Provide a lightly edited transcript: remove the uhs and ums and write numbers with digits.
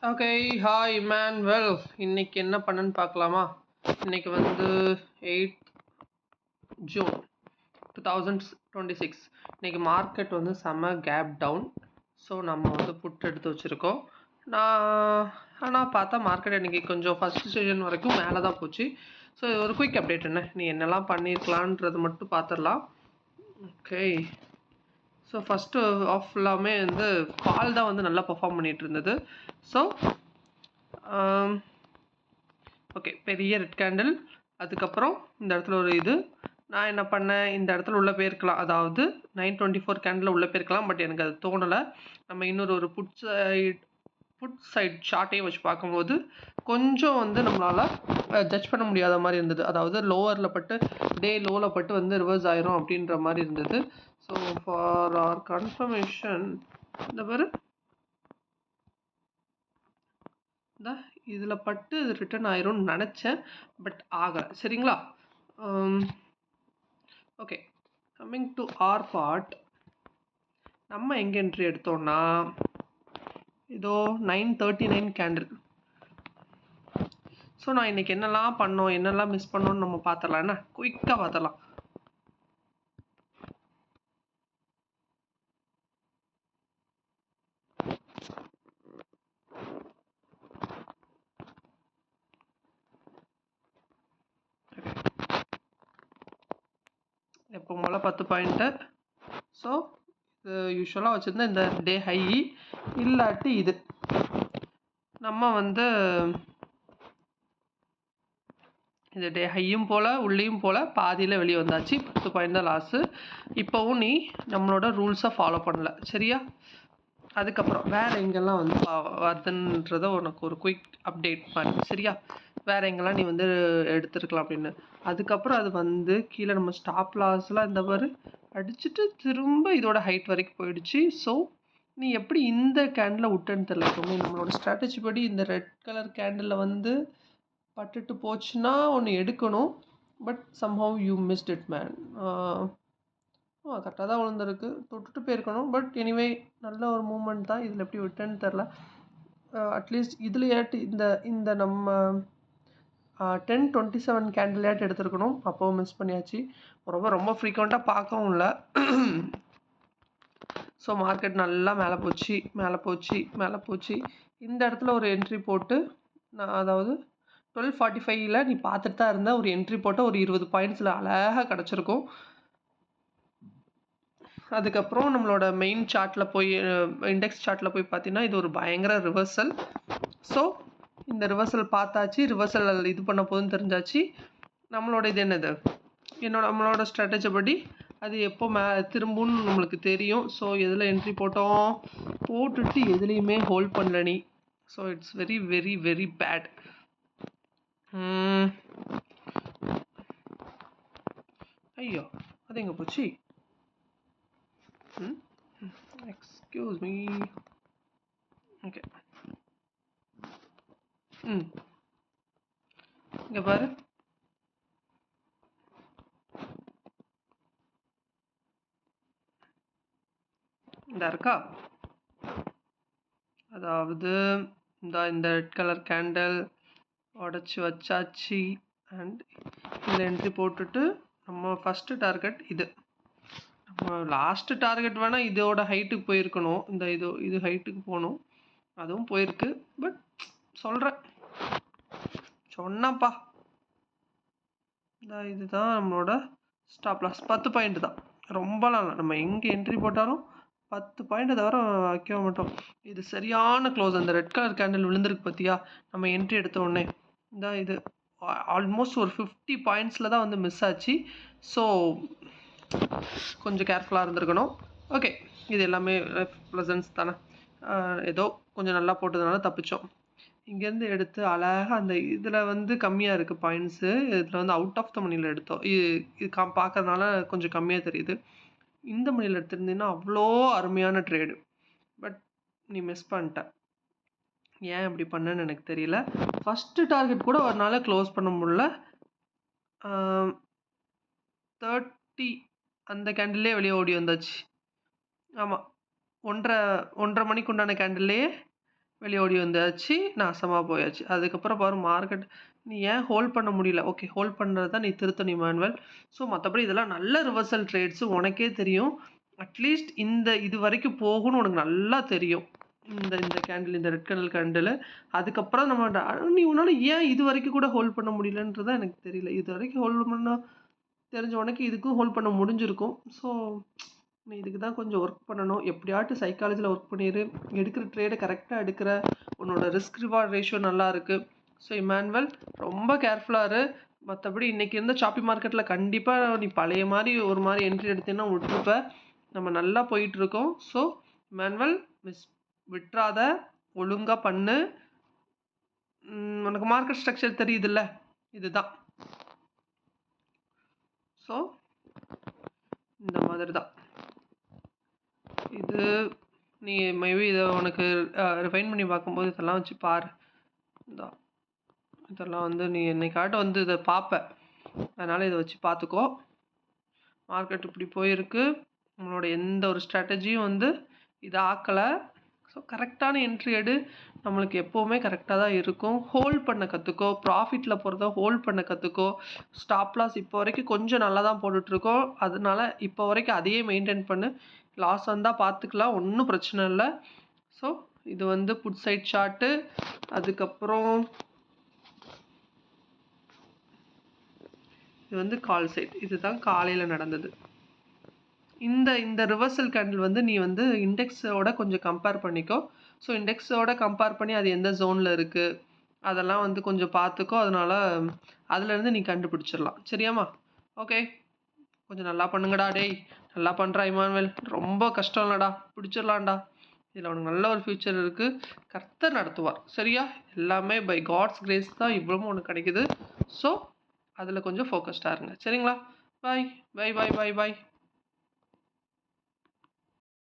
Okay. Hi Emmanuel. இன்னைக்கு என்ன பண்ணன்னு பார்க்கலாமா? இன்னைக்கு வந்து 8th ஜூன் 2026. இன்னைக்கு மார்க்கெட் வந்து செம்ம கேப் டவுன். ஸோ நம்ம வந்து புட் எடுத்து வச்சுருக்கோம். ஆனால் பார்த்தா மார்க்கெட் இன்னைக்கு கொஞ்சம் ஃபஸ்ட் செஷன் வரைக்கும் மேலே தான் போச்சு. ஸோ ஒரு குயிக் அப்டேட் என்ன, நீ என்னெல்லாம் பண்ணியிருக்கலான்றது மட்டும் பார்த்துடலாம். ஓகே. ஸோ ஃபஸ்ட்டு ஆஃப் ஃபுல்லாமே வந்து கால் தான் வந்து நல்லா பெர்ஃபார்ம் பண்ணிகிட்டு இருந்தது. ஸோ ஓகே, பெரிய ரெட் கேண்டில். அதுக்கப்புறம் இந்த இடத்துல ஒரு இது நான் என்ன பண்ணேன், இந்த இடத்துல உள்ளே போயிருக்கலாம், அதாவது 924 கேண்டில் உள்ளே போயிருக்கலாம். பட் எனக்கு அது தோணலை. நம்ம இன்னொரு புட் சைட் சார்ட்டையும் வச்சு பார்க்கும்போது கொஞ்சம் வந்து நம்மளால் ஜட்ஜ் பண்ண முடியாத மாதிரி இருந்தது. அதாவது லோவரில் பட்டு டே லோவில் பட்டு வந்து ரிவர்ஸ் ஆயிரும் அப்படின்ற மாதிரி இருந்தது. ஸோ ஃபார் ஆர் கன்ஃபர்மேஷன் இந்த பாரு, இதில் பட்டு இது ரிட்டர்ன் ஆயிரும்னு நினச்சேன், பட் ஆகலை. சரிங்களா? Okay, coming to our part. நம்ம எங்கே என்ட்ரி எடுத்தோம்னா இதோ 939 கேண்டில். ஸோ நான் இன்றைக்கி என்னெல்லாம் பண்ணோம், என்னெல்லாம் மிஸ் பண்ணோன்னு நம்ம பார்த்துடலாம். என்ன குயிக்காக பார்த்துடலாம். எப்போ போல 10 பாயிண்ட்டு. ஸோ இது யூஸ்வலாக வச்சுருந்தா இந்த டே ஹை, இல்லாட்டி இது நம்ம வந்து இந்த டே ஹையும் போல் உள்ளேயும் போல் பாதியில் வெளியே வந்தாச்சு. 10 பாயிண்ட் தான் லாஸு. இப்போவும் நீ நம்மளோட ரூல்ஸை ஃபாலோ பண்ணலை, சரியா? அதுக்கப்புறம் வேறு எங்கெல்லாம் வந்து வருதுன்றத உனக்கு ஒரு குயிக் அப்டேட் மாதிரி, சரியா? வேறு எங்கெல்லாம் நீ வந்து எடுத்துருக்கலாம் அப்படின்னு. அதுக்கப்புறம் அது வந்து கீழே நம்ம ஸ்டாப் லாஸ்லாம் இந்த மாதிரி அடிச்சுட்டு திரும்ப இதோட ஹைட் வரைக்கும் போயிடுச்சு. ஸோ நீ எப்படி இந்த கேண்டில் விட்டுன்னு தெரியல. எப்பவுமே நம்மளோட ஸ்ட்ராட்டஜி படி இந்த ரெட் கலர் கேண்டிலில் வந்து பட்டுட்டு போச்சுன்னா ஒன்று எடுக்கணும். But somehow you mist it man. கரெக்டாக தான் விழுந்திருக்கு, தொட்டுட்டு போயிருக்கணும். பட் எனிவே நல்ல ஒரு மூமெண்ட் தான். இதில் எப்படி விட்டேன்னு தெரில. அட்லீஸ்ட் இதுலையாட்டு இந்த நம்ம 1027 கேண்டிலேட் எடுத்துருக்கணும். அப்போவும் மிஸ் பண்ணியாச்சு. ரொம்ப ரொம்ப ஃப்ரீக்வெண்ட்டாக பார்க்கவும் இல்லை. ஸோ மார்க்கெட் நல்லா மேலே போச்சு மேலே போச்சு மேலே போச்சு. இந்த இடத்துல ஒரு என்ட்ரி போட்டு நான், அதாவது 1245 நீ பார்த்துட்டு தான் இருந்த ஒரு என்ட்ரி போட்டால் ஒரு 20 பாயிண்ட்ஸில் அழகாக கிடச்சிருக்கும். அதுக்கப்புறம் நம்மளோட மெயின் சார்ட்டில் போய் இண்டெக்ஸ் சார்ட்டில் போய் பார்த்தீங்கன்னா இது ஒரு பயங்கர ரிவர்சல். ஸோ இந்த ரிவர்சல் பார்த்தாச்சு, ரிவர்சல் இது பண்ண போதுன்னு தெரிஞ்சாச்சு. நம்மளோட இது என்னது, நம்மளோட ஸ்ட்ராட்டஜி படி அது எப்போ திரும்பும்னு நம்மளுக்கு தெரியும். ஸோ எதில் என்ட்ரி போட்டுட்டு எதுலேயுமே ஹோல்ட் பண்ணல நீ. So it's very very very bad. ஐயோ, அது எங்கே போச்சு? Excuse me. ஓகே, இங்கே பாரு, இந்த இருக்கா, அதாவது இந்த ரெட் கலர் கேண்டில் உடச்சி வச்சாச்சு. அண்ட் இதில் என்ட்ரி போட்டுட்டு நம்ம ஃபஸ்ட்டு டார்கெட் இது, நம்ம லாஸ்ட்டு டார்கெட் வேணால் இதோட ஹைட்டுக்கு போயிருக்கணும். இது ஹைட்டுக்கு போகணும், அதுவும் போயிருக்கு. பட் சொன்னப்பா, இதுதான் நம்மளோட ஸ்டாப் லாஸ். 10 பாயிண்ட் தான், ரொம்பலாம் இல்லை. நம்ம எங்கே என்ட்ரி போட்டாலும் 10 பாயிண்ட் தவிர வைக்க மாட்டோம். இது சரியான க்ளோஸ். அந்த ரெட் கலர் கேண்டில் விழுந்திருக்கு பார்த்தியா, நம்ம என்ட்ரி எடுத்த உடனே இது ஆல்மோஸ்ட் ஒரு 50 பாயிண்ட்ஸில் தான் வந்து மிஸ் ஆச்சு. ஸோ கொஞ்சம் கேர்ஃபுல்லாக இருந்திருக்கணும். ஓகே, இது எல்லாமே ப்ளசன்ஸ் தானே. ஏதோ கொஞ்சம் நல்லா போட்டதுனால தப்பிச்சோம். இங்கேருந்து எடுத்து அழகாக அந்த இதில் வந்து கம்மியாக இருக்குது பாயிண்ட்ஸு. இதில் வந்து அவுட் ஆஃப் த மணியில் எடுத்தோம். இது பார்க்கறதுனால கொஞ்சம் கம்மியாக தெரியுது. இந்த மணியில் எடுத்திருந்தீங்கன்னா அவ்வளோ அருமையான ட்ரேடு. பட் நீ மிஸ் பண்ணிட்ட. ஏன் இப்படி பண்ணேன்னு எனக்கு தெரியல. ஃபஸ்ட்டு டார்கெட் கூட ஒரு நாள் க்ளோஸ் பண்ண முடியல. 30 அந்த கேண்டில்லே வெளியே ஓடி வந்தாச்சு. ஆமாம், 1:30 மணிக்கு உண்டான கேண்டில்லே வெளியே ஓடி வந்தாச்சு, நாசமாக போயாச்சு. அதுக்கப்புறம் பாரு மார்க்கெட் நீ ஏன் ஹோல்ட் பண்ண முடியல? ஓகே, ஹோல்ட் பண்ணுறது தான் நீ திருத்தணும் இமானுவேல். ஸோ மற்றபடி இதெல்லாம் நல்ல ரிவர்சல் ட்ரேட்ஸு உனக்கே தெரியும். அட்லீஸ்ட் இது வரைக்கும் போகும்னு உனக்கு நல்லா தெரியும். இந்த இந்த கேண்டில், இந்த ரெட் கலர் கேண்டில். அதுக்கப்புறம் நீ உன்னால் ஏன் இது வரைக்கும் கூட ஹோல்ட் பண்ண முடியலன்றதான் எனக்கு தெரியல. இது வரைக்கும் ஹோல்ட் பண்ண தெரிஞ்ச உனக்கு இதுக்கும் ஹோல்ட் பண்ண முடிஞ்சிருக்கும். ஸோ நீ இதுக்கு தான் கொஞ்சம் ஒர்க் பண்ணணும். எப்படியாட்டும் சைக்காலஜியில் ஒர்க் பண்ணிடு. எடுக்கிற ட்ரேடை கரெக்டாக எடுக்கிற. உன்னோட ரிஸ்க் ரிவார்ட் ரேஷியோ நல்லா இருக்குது. ஸோ இமானுவேல் ரொம்ப கேர்ஃபுல்லாக இரு. மற்றபடி இன்றைக்கி இருந்த ஷாப்பிங் மார்க்கெட்டில் கண்டிப்பாக நீ பழைய மாதிரி ஒரு மாதிரி என்ட்ரி எடுத்தீங்கன்னா விட்டுருப்ப. நம்ம நல்லா போயிட்டுருக்கோம். ஸோ இமானுவேல் விட்டுறாத, ஒழுங்காக பண்ணு. உனக்கு மார்க்கெட் ஸ்ட்ரக்சர் தெரியுதுல்ல, இதுதான். ஸோ இந்த மாதிரி தான் இது. நீ மேபி இதை உனக்கு ரிஃபைன் பண்ணி பார்க்கும்போது இதெல்லாம் வச்சு பாரு. இதெல்லாம் வந்து நீ என்னைக்காட்டும் வந்து இதை பார்ப்ப. அதனால் இதை வச்சு பார்த்துக்கோ. மார்க்கெட் இப்படி போயிருக்கு. நம்மளோட எந்த ஒரு ஸ்ட்ராட்டஜியும் வந்து இதை ஆக்கலை. ஸோ கரெக்டான என்ட்ரி எடு. நம்மளுக்கு எப்போவுமே கரெக்டாக தான் இருக்கும். ஹோல்ட் பண்ண கற்றுக்கோ. ப்ராஃபிட்டில் போகிறத ஹோல்ட் பண்ண கற்றுக்கோ. ஸ்டாப் லாஸ் இப்போ வரைக்கும் கொஞ்சம் நல்லா தான் போட்டுட்ருக்கோம். அதனால இப்போ வரைக்கும் அதையே மெயின்டைன் பண்ணு. லாஸ் வந்தால் பார்த்துக்கலாம், ஒன்றும் பிரச்சனை இல்லை. ஸோ இது வந்து புட் சைட் சார்ட்டு. அதுக்கப்புறம் இது வந்து கால் சைட். இதுதான் காலையில் நடந்தது. இந்த ரிவர்சல் கேண்டில் வந்து நீ வந்து இண்டெக்ஸோட கொஞ்சம் கம்பேர் பண்ணிக்கோ. ஸோ இண்டெக்ஸோட கம்பேர் பண்ணி அது எந்த ஜோனில் இருக்குது அதெல்லாம் வந்து கொஞ்சம் பார்த்துக்கோ. அதனால் அதுலேருந்து நீ கண்டுபிடிச்சிடலாம். சரியாம்மா? ஓகே, கொஞ்சம் நல்லா பண்ணுங்கடா. டேய், நல்லா பண்ணுறா இமானுவேல். ரொம்ப கஷ்டம் இல்லைடா, பிடிச்சிடலாம்டா. இதில் உனக்கு நல்ல ஒரு ஃப்யூச்சர் இருக்குது. கர்த்தர் நடத்துவார். சரியா? எல்லாமே பை காட்ஸ் கிரேஸ் தான் இவ்வளவும் உனக்கு கிடைக்குது. ஸோ அதில் கொஞ்சம் ஃபோக்கஸ்டாக இருங்க. சரிங்களா? பாய் பாய் பாய் பாய் பாய்.